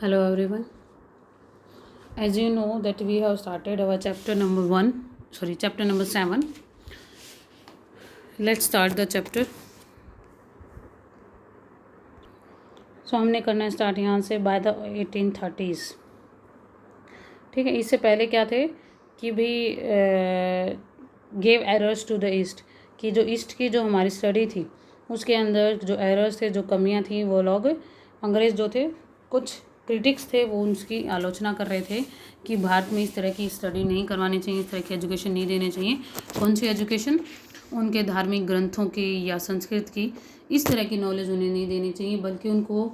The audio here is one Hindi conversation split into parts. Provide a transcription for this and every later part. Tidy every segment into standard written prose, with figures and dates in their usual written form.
Hello everyone. As you know that we have started our chapter number 7. Let's start the chapter. So हमने करना स्टार्ट यहाँ से बाय द 1830s. ठीक है, इससे पहले क्या थे कि भाई gave errors to the east, कि जो ईस्ट की जो हमारी स्टडी थी उसके अंदर जो एरर्स थे, जो कमियां थी, वो लोग अंग्रेज़ जो थे, कुछ क्रिटिक्स थे, वो उसकी आलोचना कर रहे थे कि भारत में इस तरह की स्टडी नहीं करवानी चाहिए, इस तरह की एजुकेशन नहीं देनी चाहिए. कौन सी एजुकेशन? उनके धार्मिक ग्रंथों की या संस्कृत की इस तरह की नॉलेज उन्हें नहीं देनी चाहिए, बल्कि उनको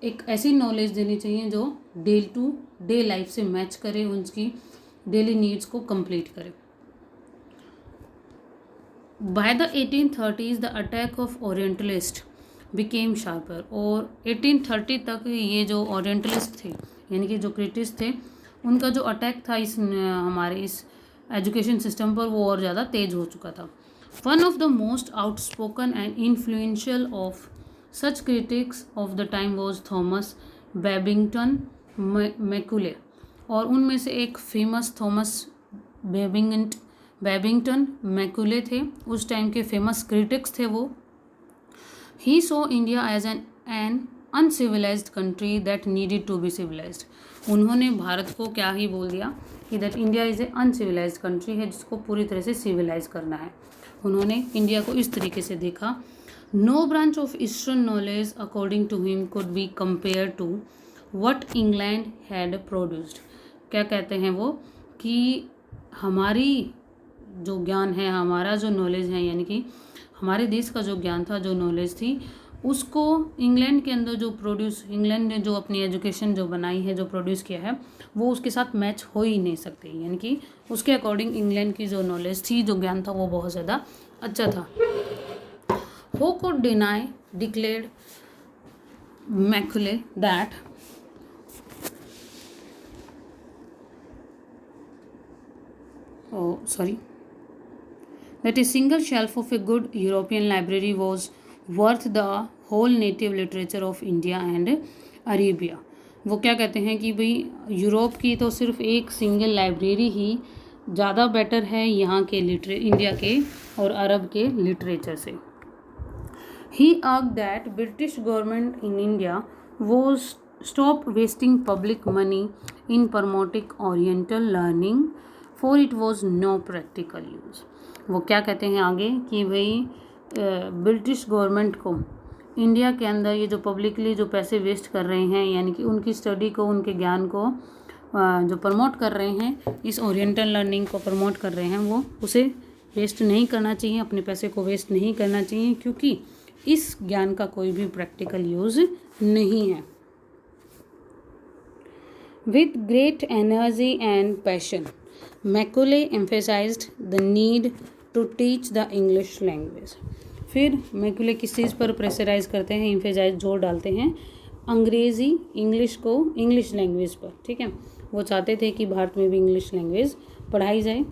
एक ऐसी नॉलेज देनी चाहिए जो डे टू डे लाइफ से मैच करे, उनकी डेली नीड्स को कंप्लीट करे. By the 1830s the attack of orientalist became sharper. और 1830 तक ये जो ओरिएंटलिस्ट थे, यानी कि जो क्रिटिक्स थे, उनका जो अटैक था इस हमारे इस एजुकेशन सिस्टम पर, वो और ज़्यादा तेज हो चुका था. One of the most outspoken and influential of such critics of the time was Thomas Babington Macaulay. और उनमें से एक फेमस थॉमस बेबिंगटन मैकुले थे. उस टाइम के फेमस क्रिटिक्स थे वो. He so India as an uncivilised country that needed to be civilised. उन्होंने भारत को क्या ही बोल दिया कि that India is a uncivilised country है, जिसको पूरी तरह से सिविलाइज करना है. उन्होंने इंडिया को इस तरीके से देखा. No branch of eastern knowledge according to him could be compare to what England had produced. क्या कहते हैं वो कि हमारी जो ज्ञान है, हमारा जो नॉलेज है, यानी कि हमारे देश का जो ज्ञान था, जो नॉलेज थी, उसको इंग्लैंड के अंदर जो इंग्लैंड ने जो अपनी एजुकेशन जो बनाई है, जो प्रोड्यूस किया है, वो उसके साथ मैच हो ही नहीं सकती. यानी कि उसके अकॉर्डिंग इंग्लैंड की जो नॉलेज थी, जो ज्ञान था, वो बहुत ज़्यादा अच्छा था. Who could deny, declared Macaulay, that that a single shelf of a good European library was worth the whole native literature of India and Arabia. वो क्या कहते हैं कि भाई यूरोप की तो सिर्फ एक सिंगल लाइब्रेरी ही ज़्यादा बेटर है यहाँ के इंडिया के और अरब के लिटरेचर से. He argued that British government in India was stop wasting public money in promoting Oriental learning, for it was no practical use. वो क्या कहते हैं आगे कि भाई ब्रिटिश गवर्नमेंट को इंडिया के अंदर ये जो पब्लिकली जो पैसे वेस्ट कर रहे हैं, यानी कि उनकी स्टडी को, उनके ज्ञान को जो प्रमोट कर रहे हैं, इस ओरिएंटल लर्निंग को प्रमोट कर रहे हैं, वो उसे वेस्ट नहीं करना चाहिए, अपने पैसे को वेस्ट नहीं करना चाहिए, क्योंकि इस ज्ञान का कोई भी प्रैक्टिकल यूज नहीं है. With great energy and passion Macaulay emphasised the need to teach the English language. फिर मैकुले किस चीज़ पर प्रेशराइज करते हैं, एम्फेसाइज जोर डालते हैं अंग्रेज़ी, इंग्लिश को, इंग्लिश लैंग्वेज पर. ठीक है, वो चाहते थे कि भारत में भी इंग्लिश लैंग्वेज पढ़ाई जाए.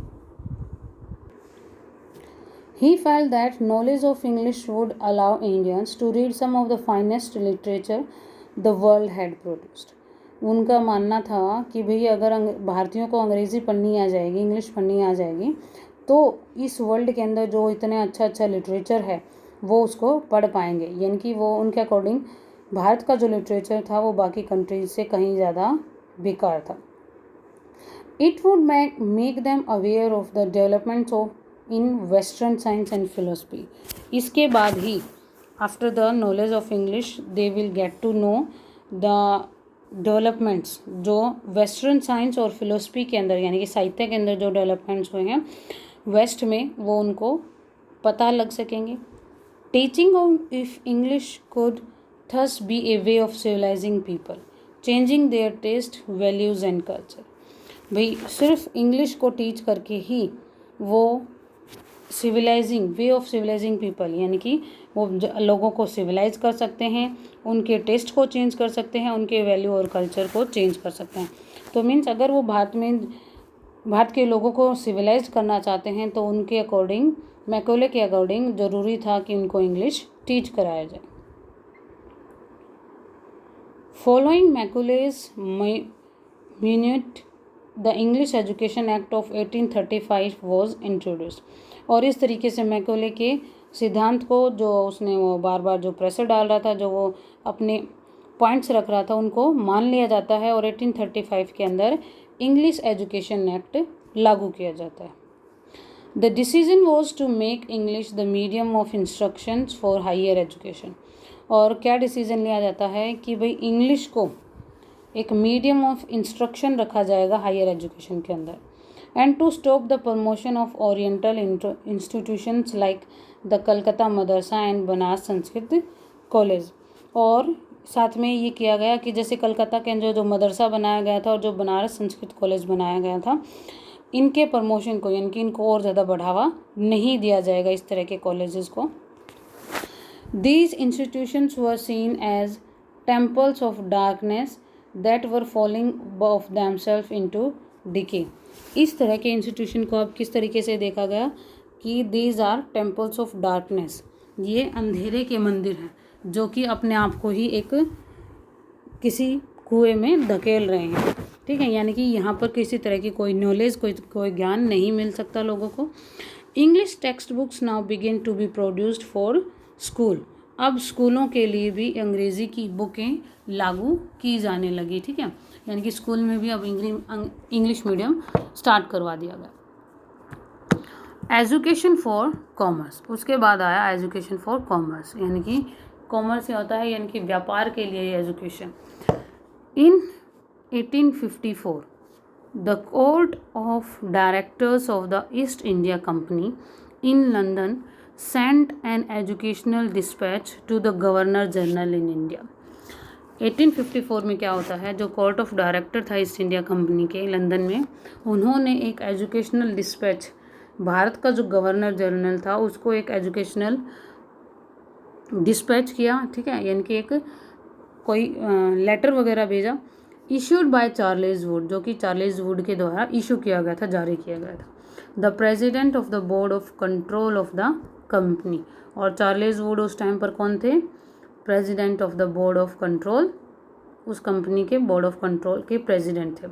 He felt that knowledge of English would allow Indians to read some of the finest literature the world had produced. उनका मानना था कि भाई अगर भारतीयों को अंग्रेज़ी पढ़नी आ जाएगी, इंग्लिश पढ़नी आ जाएगी, तो इस वर्ल्ड के अंदर जो इतने अच्छा अच्छा लिटरेचर है वो उसको पढ़ पाएंगे. यानी कि वो उनके अकॉर्डिंग भारत का जो लिटरेचर था वो बाकी कंट्रीज से कहीं ज़्यादा बेकार था. It would make them aware of the developments of in western science and philosophy. इसके बाद ही after the knowledge of English they will get to know the developments जो वेस्टर्न साइंस और फिलोसफी के अंदर, यानी कि साहित्य के अंदर जो डेवलपमेंट्स हुए हैं वेस्ट में, वो उनको पता लग सकेंगे. Teaching of if English could thus be a way of civilising people, changing their taste, values and culture. भाई सिर्फ इंग्लिश को टीच करके ही वो वे ऑफ सिविलाइजिंग पीपल, यानी कि वो लोगों को सिविलाइज कर सकते हैं, उनके टेस्ट को चेंज कर सकते हैं, उनके वैल्यू और कल्चर को चेंज कर सकते हैं. तो मीन्स अगर वो भारत के लोगों को सिविलाइज करना चाहते हैं तो उनके अकॉर्डिंग, मैकुले के अकॉर्डिंग ज़रूरी था कि उनको इंग्लिश टीच कराया जाए. Following Macaulay's minute the English education act of 1835 was introduce. और इस तरीके से मैकुले के सिद्धांत को जो उसने वो बार बार जो प्रेशर डाल रहा था, जो वो अपने पॉइंट्स रख रहा था, उनको मान लिया जाता है और 1835 के अंदर इंग्लिश एजुकेशन एक्ट लागू किया जाता है। The decision was to make English the medium of instructions for higher education. और क्या डिसीजन लिया जाता है कि भाई इंग्लिश को एक मीडियम ऑफ इंस्ट्रक्शन रखा जाएगा हायर एजुकेशन के अंदर। And to stop the promotion of oriental institutions like the Calcutta Madrasa and Banaras Sanskrit college. और साथ में ये किया गया कि जैसे कलकत्ता के अंदर जो मदरसा बनाया गया था और जो बनारस संस्कृत कॉलेज बनाया गया था, इनके प्रमोशन को यानी कि इनको और ज़्यादा बढ़ावा नहीं दिया जाएगा, इस तरह के कॉलेजेस को। These institutions were seen as temples of darkness that were falling of themselves into decay। इस तरह के इंस्टीट्यूशन को अब किस तरीके से देखा गया कि these are temples of darkness, ये अंधेरे के मंदिर हैं जो कि अपने आप को ही एक किसी कुएं में धकेल रहे हैं। ठीक है, यानी कि यहाँ पर किसी तरह की कोई नॉलेज, कोई ज्ञान नहीं मिल सकता लोगों को। English text books now begin to be produced for school. अब स्कूलों के लिए भी अंग्रेज़ी की बुकें लागू की जाने लगी। ठीक है, यानी कि स्कूल में भी अब इंग्लिश मीडियम स्टार्ट करवा दिया गया। एजुकेशन फॉर कॉमर्स, उसके बाद आया एजुकेशन फॉर कॉमर्स, यानी कि कॉमर्स से होता है यानी कि व्यापार के लिए education. In 1854 the court of directors of the east India company in London sent an educational dispatch to the Governor General in India। 1854 में क्या होता है, जो कोर्ट ऑफ डायरेक्टर था ईस्ट इंडिया कंपनी के लंदन में, उन्होंने एक एजुकेशनल डिस्पैच, भारत का जो गवर्नर जनरल था उसको एक एजुकेशनल डिस्पैच किया। ठीक है, यानी कि एक कोई लेटर वगैरह भेजा, इशूड बाय चार्ल्स वुड, जो कि चार्ल्स वुड के द्वारा इशू किया गया था, जारी किया गया था। The president of the board of control of the company, और चार्ल्स वुड उस टाइम पर कौन थे, president of the board of control, उस कंपनी के बोर्ड ऑफ कंट्रोल के प्रेसिडेंट थे।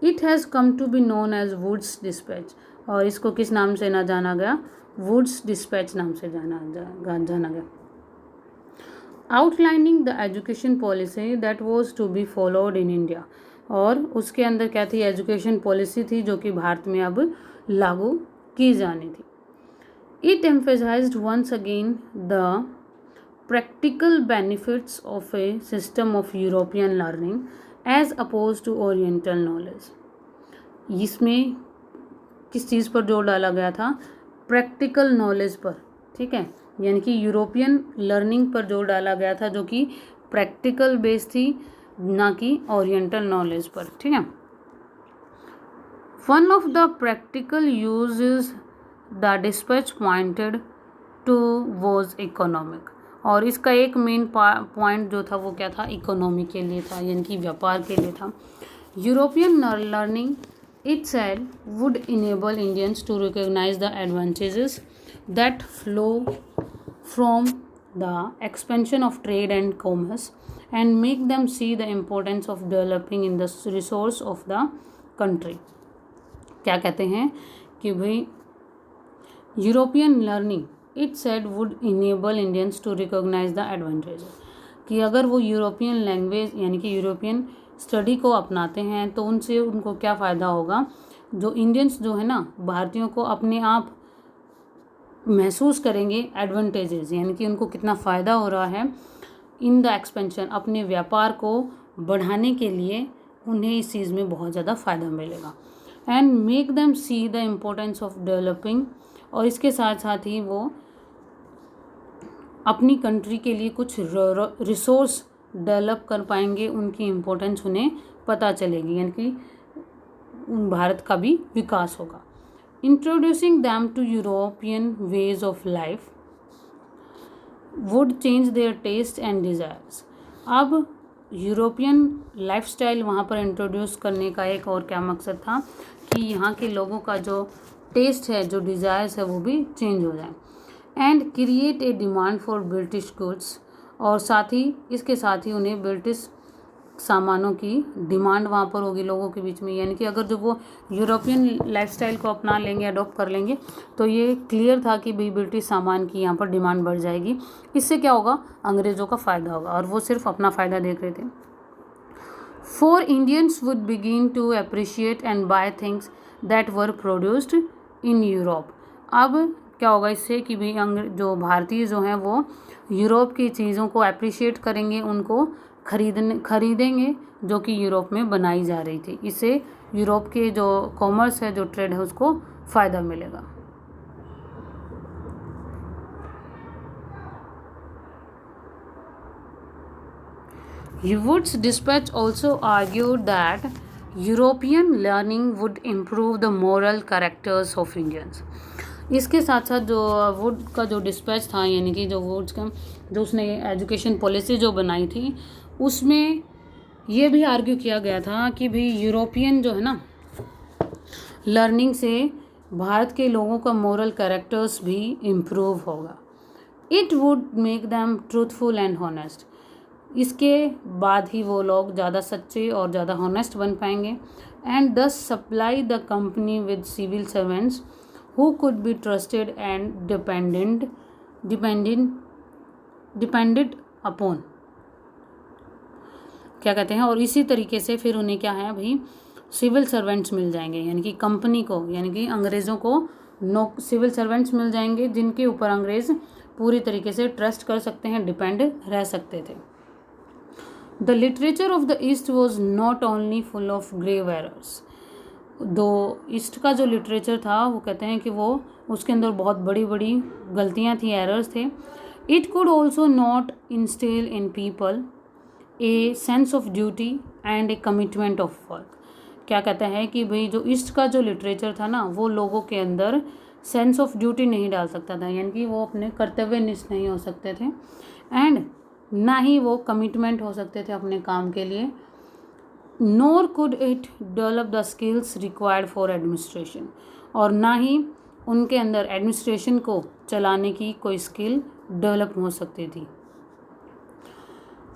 It has come to be known as Wood's dispatch, और इसको किस नाम से ना जाना गया, वुड्स डिस्पैच नाम से जाना गया। Outlining the education policy that was to be followed in India, और उसके अंदर क्या थी, एजुकेशन पॉलिसी थी जो कि भारत में अब लागू की जानी थी। It emphasized once again the practical benefits of a system of European learning as opposed to Oriental knowledge। इसमें किस चीज़ पर जोर डाला गया था, प्रैक्टिकल नॉलेज पर। ठीक है, यानी कि यूरोपियन लर्निंग पर जोर डाला गया था जो कि प्रैक्टिकल बेस थी, ना कि ओरिएंटल नॉलेज पर। ठीक है, one of the practical uses the dispatch pointed to was economic, और इसका एक मेन पॉइंट जो था वो क्या था, इकोनॉमी के लिए था, यानी कि व्यापार के लिए था। European learning it said would enable Indians to recognise the advantages that flow from the expansion of trade and commerce and make them see the importance of developing in the resource of the country. क्या कहते हैं कि भाई European learning it said would enable Indians to recognise the advantages, कि अगर वो यूरोपियन लैंग्वेज यानी कि यूरोपियन स्टडी को अपनाते हैं तो उनसे उनको क्या फ़ायदा होगा, जो इंडियंस जो है ना, भारतीयों को अपने आप महसूस करेंगे एडवांटेजेस, यानी कि उनको कितना फ़ायदा हो रहा है इन द एक्सपेंशन, अपने व्यापार को बढ़ाने के लिए उन्हें इस चीज़ में बहुत ज़्यादा फ़ायदा मिलेगा। And make them see the importance of developing, और इसके साथ साथ ही वो अपनी कंट्री के लिए कुछ रिसोर्स डेवलप कर पाएंगे, उनकी इम्पोर्टेंस उन्हें पता चलेगी, यानी कि भारत का भी विकास होगा। Introducing them to European ways of life would change their taste and desires. अब यूरोपियन लाइफस्टाइल वहाँ पर इंट्रोड्यूस करने का एक और क्या मकसद था कि यहाँ के लोगों का जो टेस्ट है, जो डिज़ायर्स है, वो भी चेंज हो जाए। And create a demand for British goods, और साथ ही इसके साथ ही उन्हें ब्रिटिश सामानों की डिमांड वहाँ पर होगी लोगों के बीच में, यानी कि अगर जो वो यूरोपियन लाइफस्टाइल को अपना लेंगे, अडॉप्ट कर लेंगे, तो ये क्लियर था कि भाई ब्रिटिश सामान की यहाँ पर डिमांड बढ़ जाएगी। इससे क्या होगा, अंग्रेज़ों का फ़ायदा होगा, और वो सिर्फ अपना फ़ायदा देख रहे थे। For Indians would begin to appreciate and buy things that were produced in Europe। अब क्या होगा इससे कि भाई जो भारतीय जो हैं वो यूरोप की चीज़ों को अप्रिशिएट करेंगे, उनको खरीदेंगे जो कि यूरोप में बनाई जा रही थी। इससे यूरोप के जो कॉमर्स है, जो ट्रेड है, उसको फ़ायदा मिलेगा। Wood's dispatch also argued that European learning would improve the moral characters of Indians। इसके साथ साथ जो वुड का जो डिस्पैच था, यानी कि जो वुड्स का जो उसने एजुकेशन पॉलिसी जो बनाई थी, उसमें ये भी आर्ग्यू किया गया था कि भाई यूरोपियन जो है ना, लर्निंग से भारत के लोगों का मोरल कैरेक्टर्स भी इम्प्रूव होगा। It would make them truthful and honest. इसके बाद ही वो लोग ज़्यादा सच्चे और ज़्यादा हॉनेस्ट बन पाएंगे। And thus supply the company with civil servants who could be trusted and depended upon, क्या कहते हैं, और इसी तरीके से फिर उन्हें क्या है भाई, सिविल सर्वेंट्स मिल जाएंगे, यानी कि कंपनी को, यानी कि अंग्रेज़ों को सिविल सर्वेंट्स मिल जाएंगे जिनके ऊपर अंग्रेज़ पूरी तरीके से ट्रस्ट कर सकते हैं, डिपेंड रह सकते थे। The literature of the east was not only full of grave errors. दो ईस्ट का जो लिटरेचर था, वो कहते हैं कि वो उसके अंदर बहुत बड़ी बड़ी गलतियाँ थी, एरर्स थे। It could also not instil in people a sense of duty and A commitment of work. क्या कहता है कि भाई जो ईस्ट का जो लिटरेचर था ना, वो लोगों के अंदर सेंस ऑफ ड्यूटी नहीं डाल सकता था, यानी कि वो अपने कर्तव्यनिष्ठ नहीं हो सकते थे, एंड ना ही वो कमिटमेंट हो सकते थे अपने काम के लिए। Nor could it develop the skills required for administration, और ना ही उनके अंदर एडमिनिस्ट्रेशन को चलाने की कोई स्किल डेवलप हो सकती थी।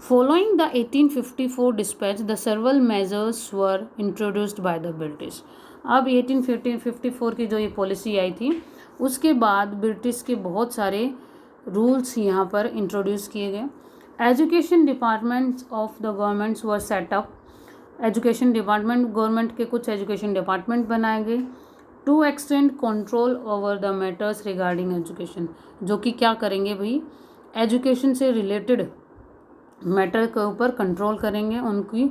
Following the 1854 dispatch the several measures were introduced by the British. अब 1854 की जो ये पॉलिसी आई थी, उसके बाद ब्रिटिश के बहुत सारे रूल्स यहाँ पर इंट्रोड्यूस किए गए। Education departments of the governments were set up. Education department, government के कुछ एजुकेशन डिपार्टमेंट बनाए गए। To extend control over the matters regarding education, जो कि क्या करेंगे भाई, एजुकेशन से रिलेटेड मैटर के ऊपर कंट्रोल करेंगे, उनकी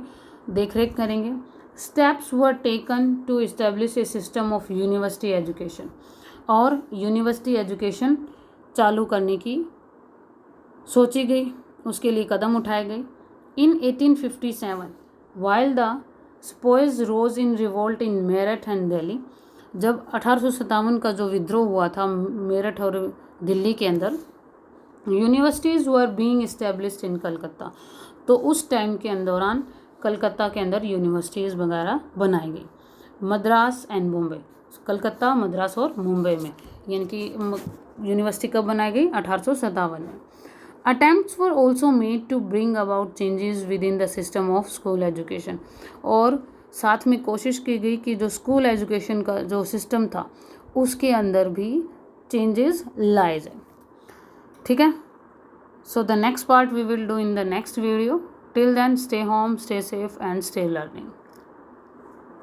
देखरेख करेंगे। Steps were taken to establish a system of university education, और यूनिवर्सिटी एजुकेशन चालू करने की सोची गई, उसके लिए कदम उठाए गए। In 1857 while the sepoys rose in revolt in Meerut and Delhi, जब 1857 का जो विद्रोह हुआ था मेरठ और दिल्ली के अंदर, universities were being established in Calcutta, तो उस टाइम के दौरान कलकत्ता के अंदर यूनिवर्सिटीज़ वगैरह बनाई गई। मद्रास एंड मुंबई, कलकत्ता, मद्रास और मुंबई में, यानी कि यूनिवर्सिटी कब बनाई गई, 1857 में। Attempts were also made to bring about changes within the system of school education, और साथ में कोशिश की गई कि जो स्कूल एजुकेशन का जो सिस्टम था उसके अंदर भी चेंजेस लाए जाए। ठीक है, so the next part we will do in the next video. Till then stay home, stay safe and stay learning.